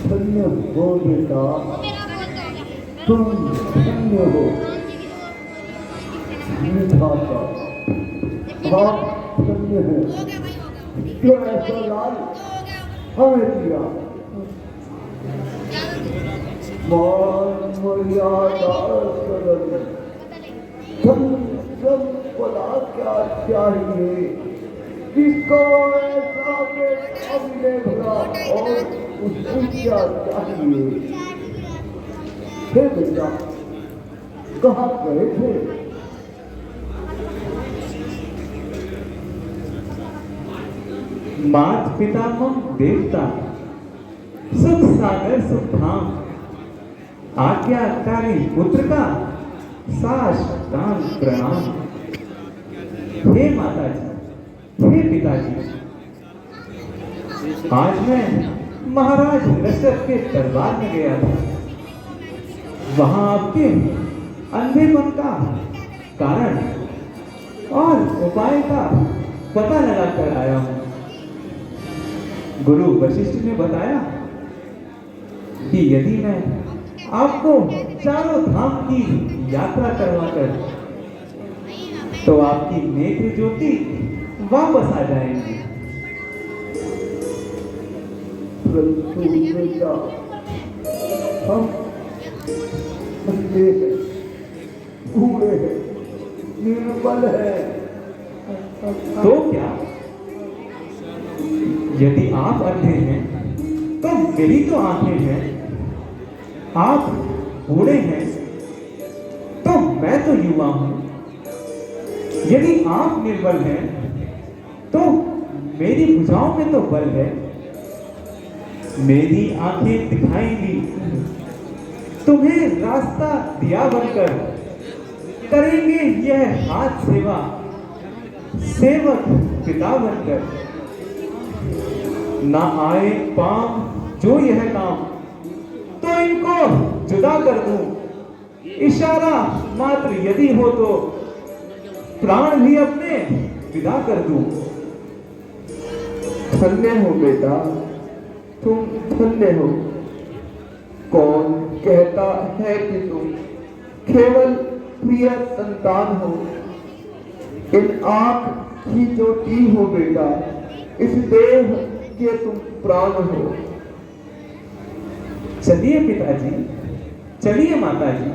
धन्य हो बेटा, तुम धन्य हो। विधाता आप धन्य हैं जो ऐसा लाल हमें दिया। मान मर्यादा सरल धन संपदा क्या चाहिए, किसको ऐसा अभिनय भरा और उसको क्या चाहिए। हे बेटा, कहाँ गए थे? मात पितामह देवता, सुख सागर सुख धाम, आज्ञाकारी पुत्र का साष्टांग प्रणाम। हे माता जी, हे पिताजी, आज मैं महाराज दशरथ के दरबार में गया था। वहां आपके अंधेपन का कारण और उपाय का पता लगा कर आया हूं। गुरु वशिष्ठ ने बताया कि यदि मैं आपको चारों धाम की यात्रा करवाकर तो आपकी नेत्र ज्योति वापस आ जाएंगी। परंतु बेटा, हम अंधे हैं, बूढ़े हैं, निर्बल हैं। तो क्या? यदि आप अंधे हैं तो मेरी तो आंखें हैं। आप बूढ़े हैं तो मैं तो युवा हूं। यदि आप निर्बल हैं तो मेरी भुजाओं में तो बल है। मेरी आंखें दिखाएंगी तुम्हें रास्ता दिया बनकर, करेंगे यह हाथ सेवा सेवक पिता बनकर। ना आए पाम जो यह काम तो इनको जुदा कर दूं। इशारा मात्र यदि हो तो प्राण भी अपने विदा कर दूं। धन्य हो बेटा, तुम धन्य हो। कौन कहता है कि तुम केवल प्रिय संतान हो। इन आंख की ज्योति हो बेटा, इस देह के तुम प्राण हो। चलिए पिताजी, चलिए माताजी।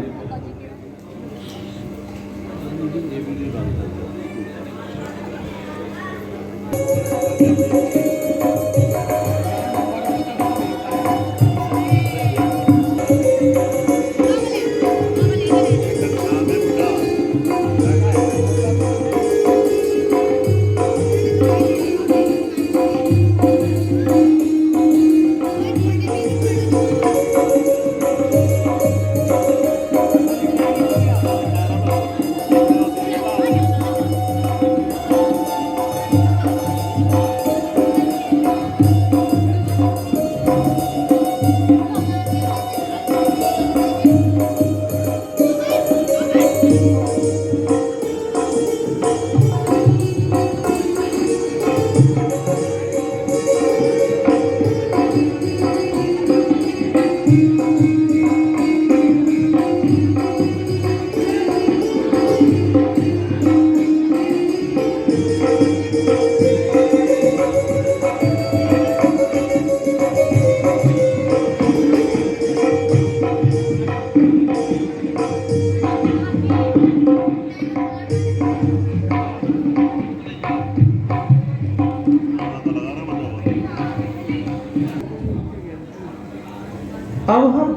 अब हम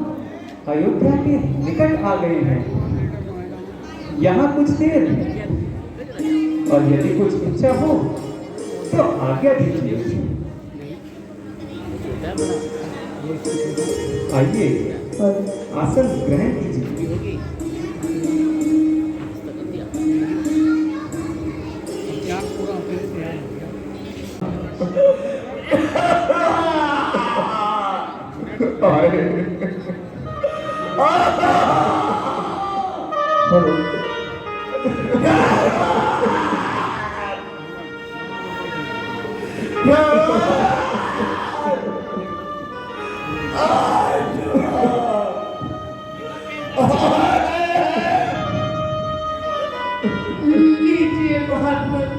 अयोध्या के निकट आ गए हैं। यहाँ कुछ देर और यदि कुछ इच्छा हो तो आज्ञा दीजिए। आइए, आसन ग्रहण कीजिए। लीजिए महात्मा।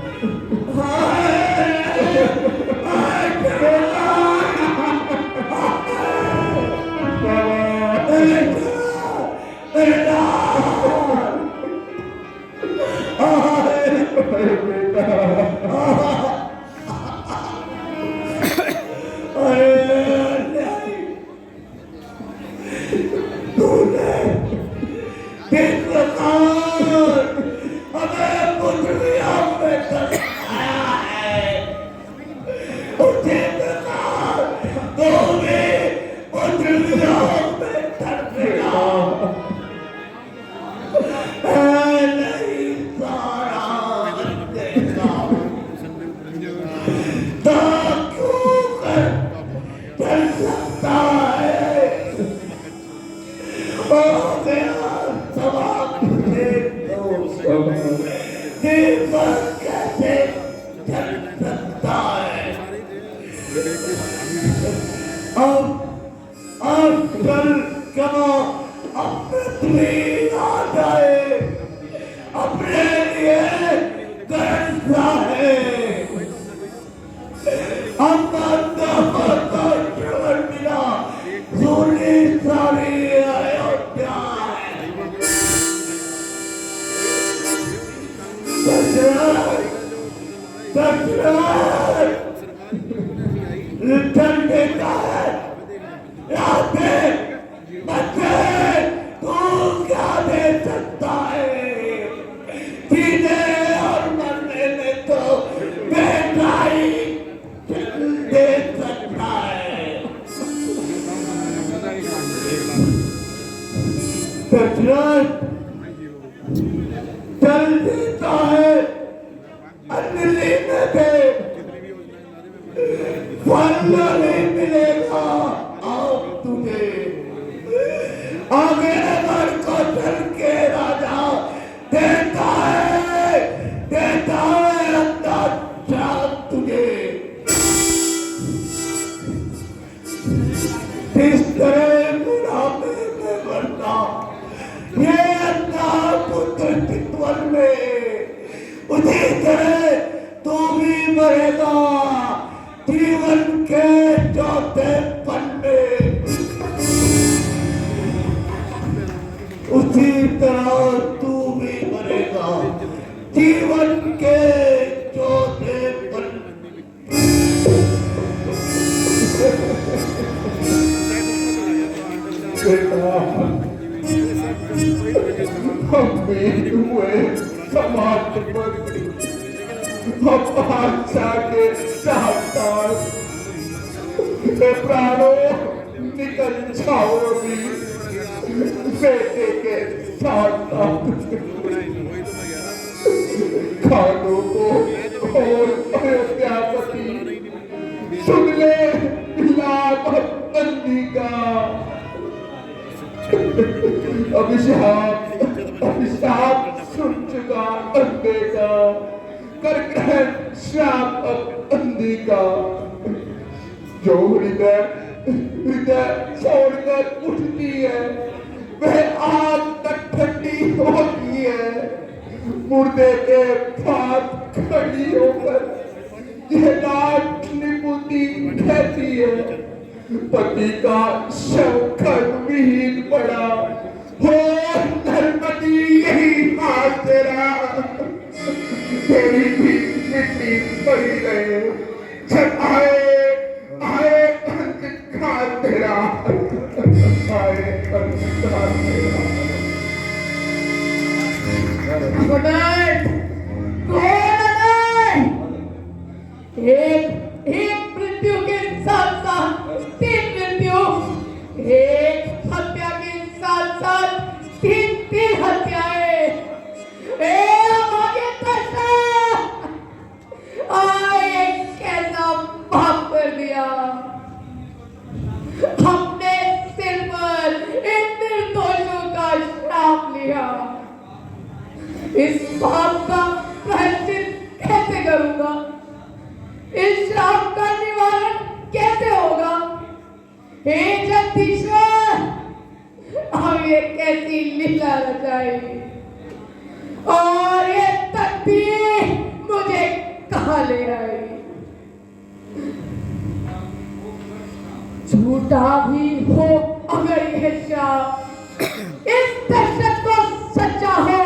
हे जगदीश्वर, अब ये कैसी लीला रचाई और ये तकदीर मुझे कहाँ ले आई। झूठा भी हो अगर यह शाप, इस दहशत को सच्चा हो,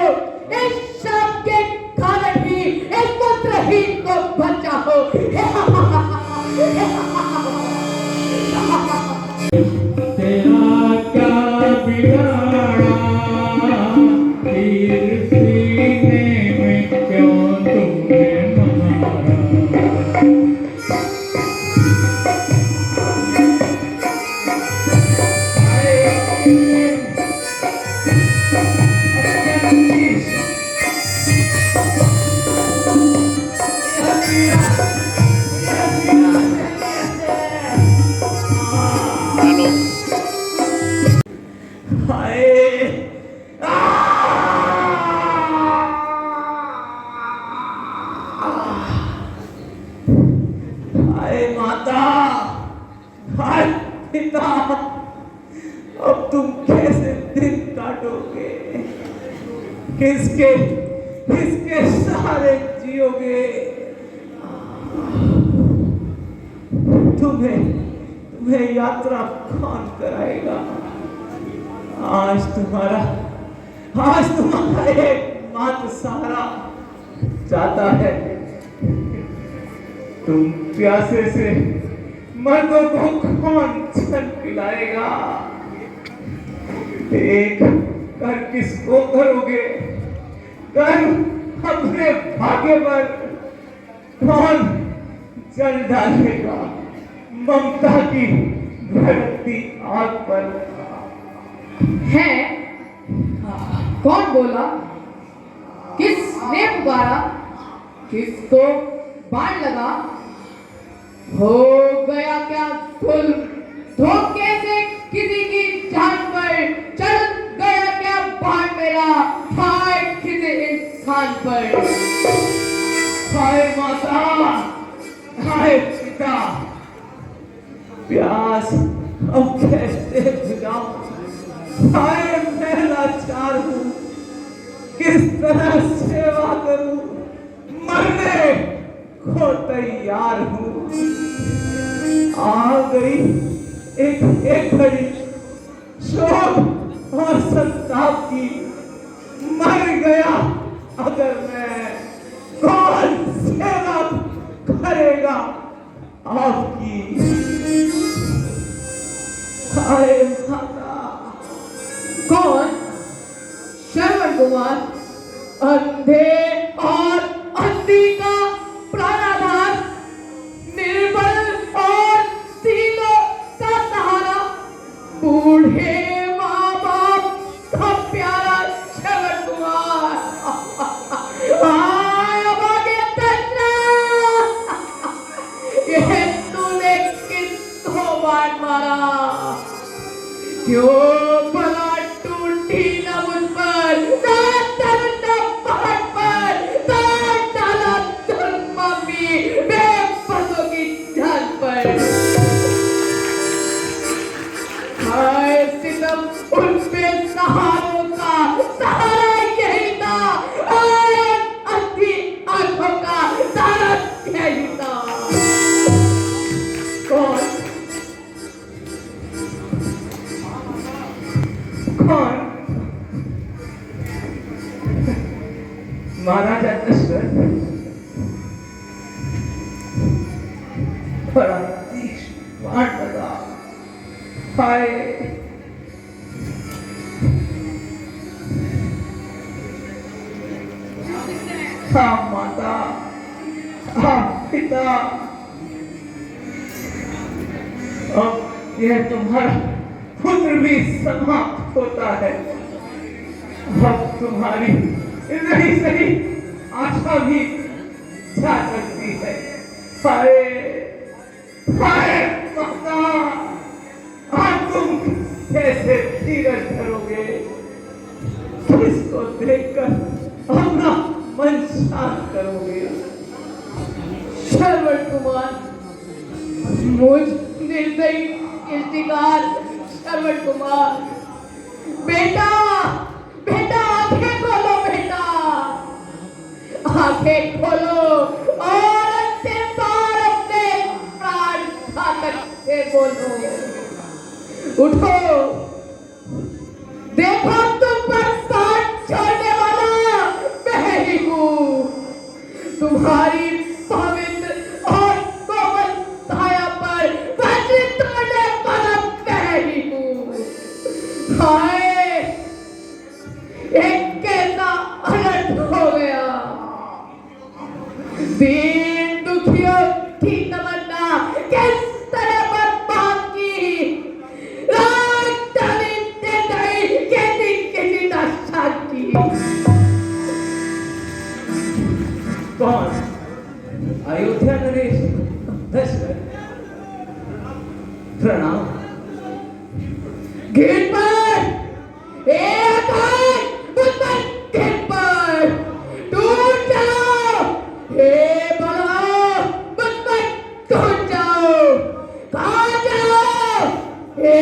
इस शाप के कारण ही इस पुत्रहीन को बचा हो। तेरा क्या बिगाड़ा, तीर सीने में क्यों तुमने मारा। हाय माता, हाय पिता, अब तुम कैसे दिन काटोगे, किसके किसके सहारे जियोगे। तुम्हें यात्रा कौन कराएगा। आज तुम्हारा एक मात्र सहारा जाता है। तुम प्यासे से मर्दों को कौन जल पिलाएगा। एक कर किसको करोगे, कर अपने भाग्य पर कौन जल डालेगा। ममता की भड़कती आग पर है कौन बोला, किसने पुकारा, किसको बाण लगा। हो गया क्या जुल्म, धोखे से किसी की जान पर चल गया क्या बाण मेरा, हाय किसी इंसान पर। हाय माता, हाय पिता, प्यास अब कैसे बुझाऊं। हाय मैं लाचार हूँ, किस तरह सेवा करूं। मरने को तैयार हूँ। आ गई एक घड़ी शोक और संताप की। मर गया अगर मैं, कौन सेवा करेगा आपकी। हाय माता। कौन, श्रवण कुमार, अंधे और अंधी का प्राणाधार, निर्बल और तीनों का सहारा, बूढ़े माँ बाप का प्यारा श्रवण कुमार। अब आगे दर्शना, ये तूने किसको बाण मारा, क्यों भला टूटी न मुझ पर, बेबसों की जान पर। हाय सितम उन पे सहारों का, सहारा यही था, अंधी आंखों का सहारा यही था। कौन महाराजा दशरथ बड़ा तीक्ष्ण बाण लगा। हाय हाँ माता, हाँ पिता, अब यह तुम्हारा पुत्र भी समाप्त होता है। अब तुम्हारी नहीं सही आशा भी जा सकती है। हाय हाय माता, अब तुम कैसे धीरज धरोगे, किसको देखकर अपना मन शांत करोगे। श्रवण कुमार, मुझ निर्दयी शिकार श्रवण कुमार। बेटा बेटा आंखें खोलो बेटा, आंखें खोलो और अंतिम बार अपने प्राण घातक से बोलो। उठो, देखो तुम पर साथ छोड़ने वाला मैं ही हूँ। तुम्हारी पवित्र और कोमल काया पर वज्र तोड़ने वाला मैं ही हूँ। हाय, एक कैसा अनर्थ हो गया। दीन दुखियों की तमन्ना किस तरह बर्बाद की, राजधानी दे गई किसी दशा की। कौन? अयोध्या नरेश दशरथ। प्रणाम। गिर पर आकाश, मुझ पर गिर पर टूट जाओ। हे बलवान, मुझ पर टूट जाओ। कहाँ जाओ? हे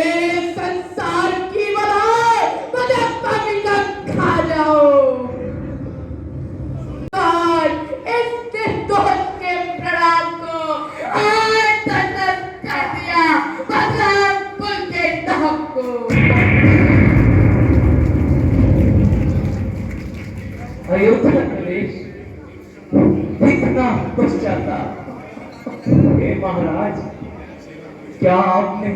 संसार की बलाए, मुझे पापी का खा जाओ। इस निर्दोष के प्राण को कर दिया, बदलापुर के नाम को। अयोध्या नरेश इतना पश्चाताप। हे महाराज, क्या आपने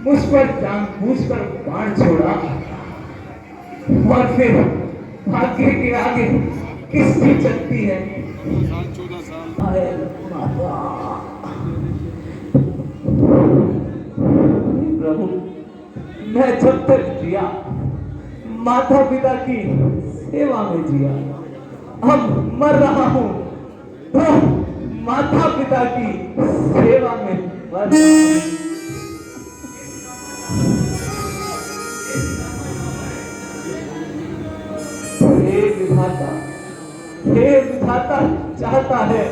मुझ पर जानबूझकर बाण छोड़ा और फिर भाग्य के आगे किसकी चलती है? अरे माता, प्रभु, मैं जब तक जिया माता पिता की सेवा में जिया, अब मर रहा हूँ तो माता पिता की सेवा में मर रहा हूँ। हे विधाता, हे विधाता चाहता है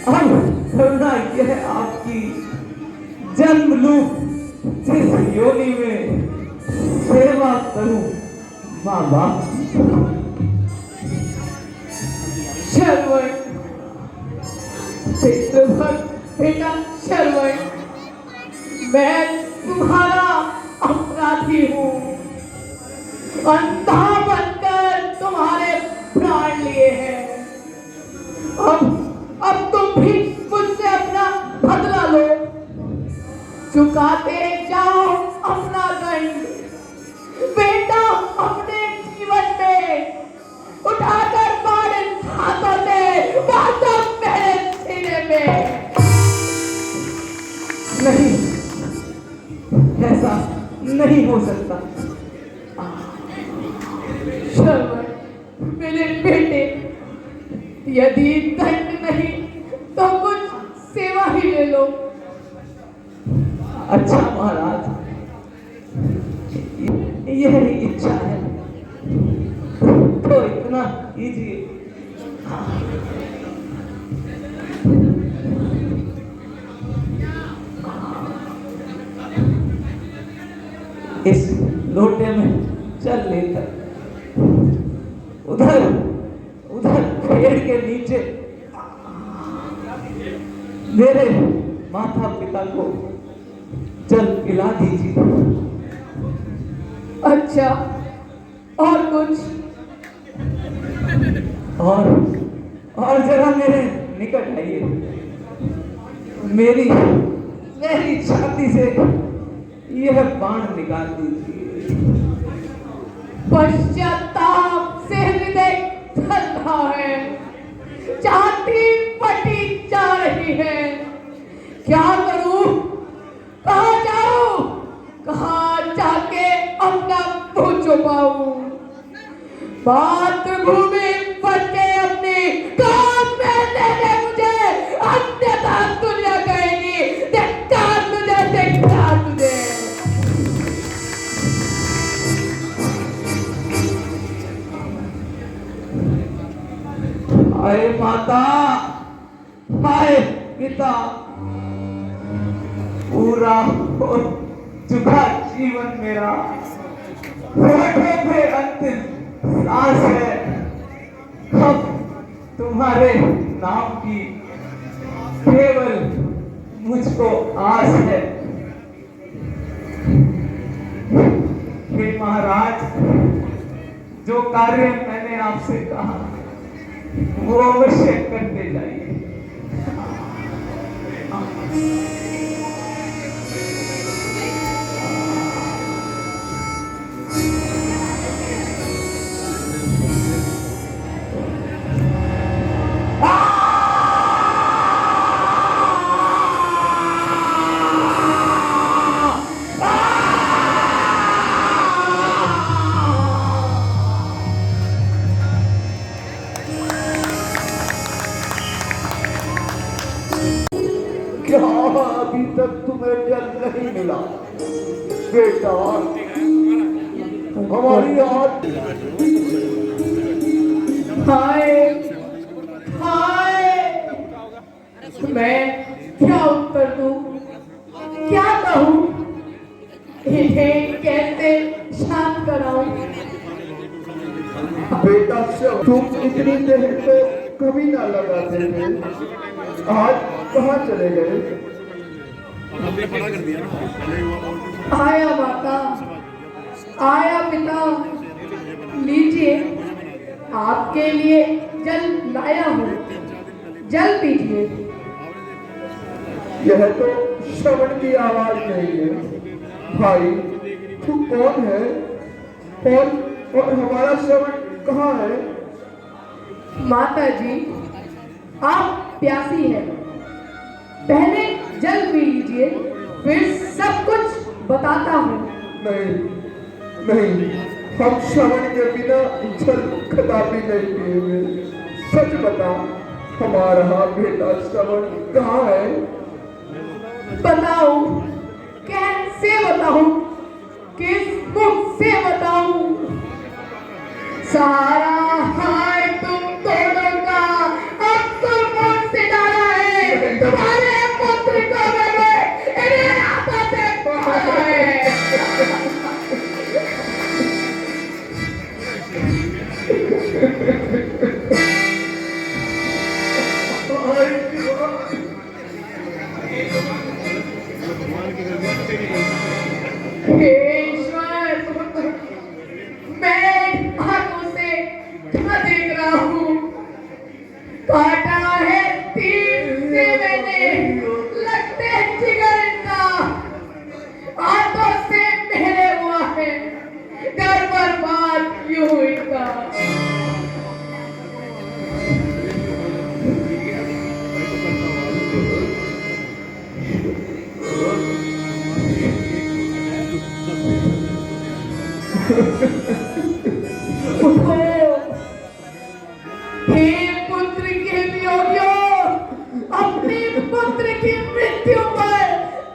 अब करुणा यह आपकी, जन्म लूं जिस योनि में, सेवा करूं माँ बाप। शर्वण, बेटा शर्वण, मैं तुम्हारा अपराधी हूँ। अंधा बनकर तुम्हारे प्राण लिए हैं। अब तुम भी मुझसे अपना बदला लो, चुकाते जाओ अपना दंड। बेटा अपने जीवन में उठाकर बाण इन हाथों से बांधो मेरे सीने में। नहीं, ऐसा नहीं हो सकता। श्रवण, मेरे बेटे, यदि दंड नहीं तो कुछ सेवा ही ले लो। अच्छा महाराज, यह इच्छा है तो इतना कीजिए। इस लोटे में चल लेकर उधर उधर पेड़ के नीचे मेरे माता पिता को जल पिला दीजिए। अच्छा, और कुछ? और जरा मेरे निकट आइए। मेरी मेरी छाती से यह बाण निकाल दीजिए। पश्चाताप से हृदय थर रहा है, छाती फटी जा रही है। क्या करूं? कहाँ जाऊं? कहाँ जाके अपना मुंह छुपाऊं? मातृभूमि पर के अपने काम में लेने मुझे, अन्यथा दुनिया कहेगी धिक्कार तुझे, धिक्कार तुझे। हाय माता, हाय पिता, पूरा हो चुका जीवन मेरा, होठों पे अंतिम सांस है, अब तुम्हारे नाम की केवल मुझको आस है। हे महाराज, जो कार्य मैंने आपसे कहा वो अवश्य करते जाइए। क्या अभी तक तुम्हें जल नहीं मिला बेटा? हमारी हाथ हाय हाय, मैं क्या उत्तर दूं, क्या कहूं, इन्हें कैसे शांत कराऊं? बेटा तुम इतनी देर तो कभी ना लगाते थे, आज कहाँ चले गए? आया माता, आया पिता, लीजिए आपके लिए जल लाया हूँ, जल पीजिए। यह तो श्रवण की आवाज नहीं है। भाई तू कौन है? और हमारा श्रवण कहाँ है? माता जी, आप प्यासी हैं, पहले जल पी लीजिए, फिर सब कुछ बताता हूँ। नहीं नहीं, हम श्रवण के बिना जल कदापि नहीं पिएंगे। सच बता, हमारा बेटा श्रवण कहाँ है? बताओ, कैसे बताऊं, किस मुख से बताऊं? सारा हाय तुम दोनों का अब तो मुझ से डाला है। तुम्हारे पुत्र को मैंने इन्हें आपस में पाला है। हे ईश्वर, मैं आंखों से क्या देख रहा हूँ? काटा है तीर से मैंने, लगते जिगर का, हाथों से मेरे हुआ है, घर बर्बाद यूं इनका। उठो, हे पुत्र के वियोगियों, अपने पुत्र की मृत्यु पर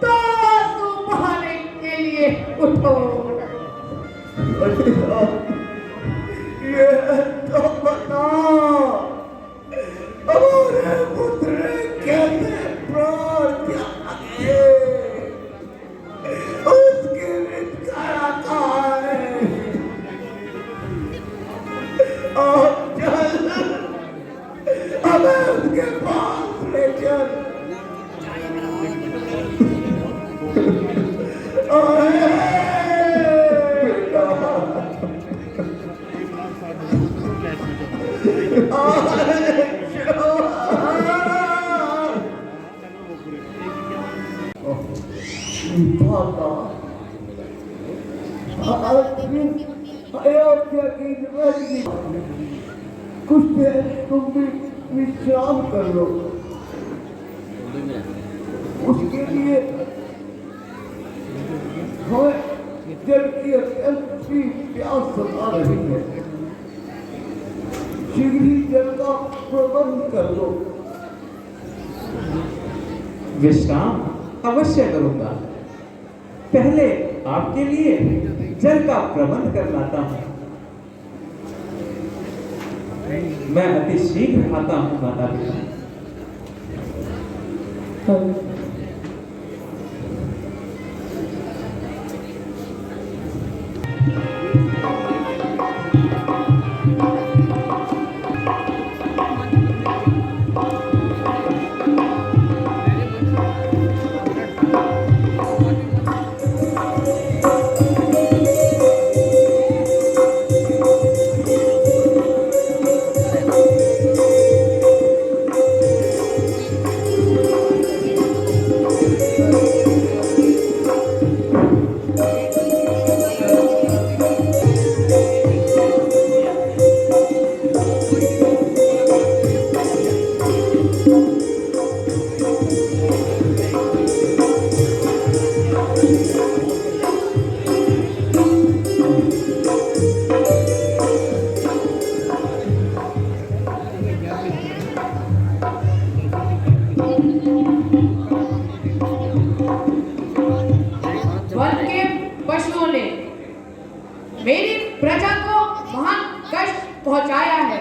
तो आंसू बहाने के लिए उठो। ये तो बता, हमारे पुत्र कैसे प्राण त्यागे? उसकी मृत्यु कहाँ है? और चल, हमें उसके पास ले चल। अयोध्या की नगरी, कुछ देर तुम भी विश्राम कर लो। उसके लिए हमें जल की अत्यंत प्यास सता रही है। शीघ्र ही जल का प्रबंध कर दो। विश्राम अवश्य करूंगा, पहले आपके लिए जल का प्रबंध कर लाता हूं। मैं अति शीघ्र आता हूं माता पिता। वन के पशुओं ने मेरी प्रजा को महान कष्ट पहुंचाया है।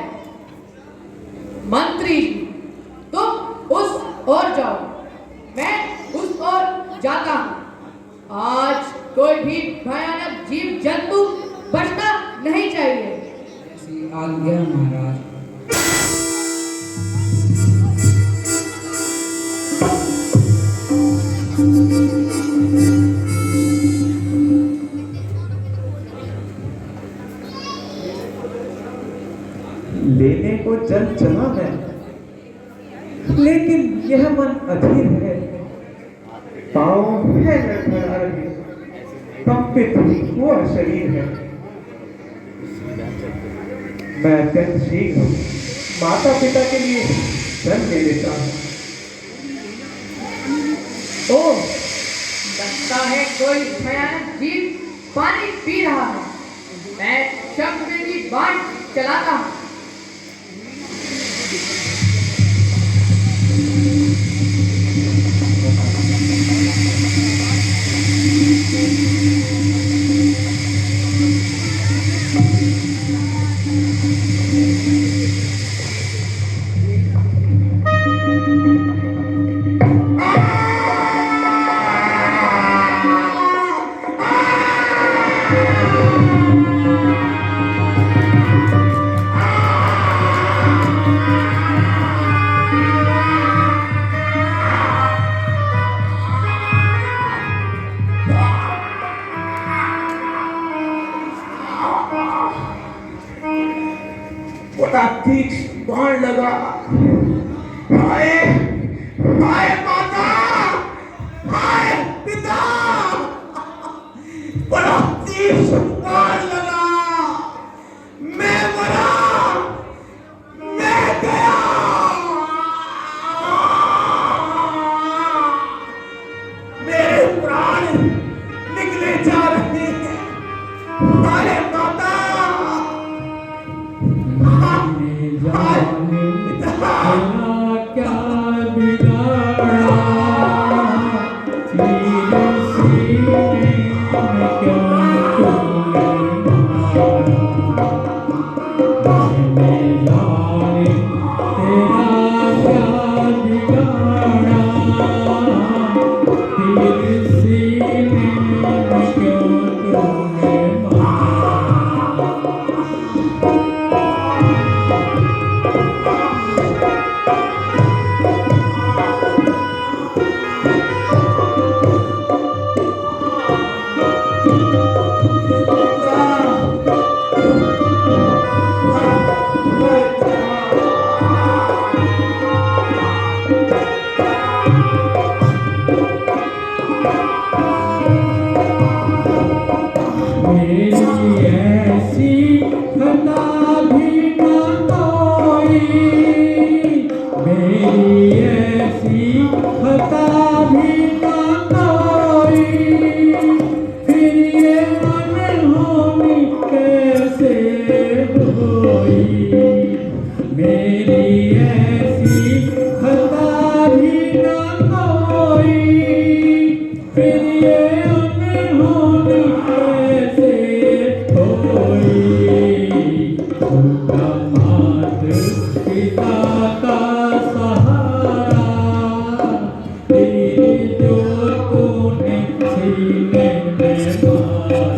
मंत्री जी, तुम उस ओर जाओ, मैं उस ओर जाता हूं। आज कोई भी भयानक जीव जंतु बचना नहीं चाहिए। ऐसी आज्ञा महाराज। लेने को चल चला मैं, लेकिन यह मन अधीर है। पाँव है न खड़ा रहे, कंपित हुआ शरीर है। मैं अत्यंत शीघ्र माता पिता के लिए जन्म ले लेता हूँ। ओ, लगता है कोई भयानक जीव पानी पी रहा है। मैं शब्द में भी बाण चलाता हूँ। बड़ा तीक्ष्ण बाण लगा। हाय हाय माता, हाय पिता, बड़ा तीक्ष्ण बाण लगा। मैं मरा, मैं गया। मेरे प्राण निकले जा रहे हैं। हाय माता, जो तूने सीने में मारा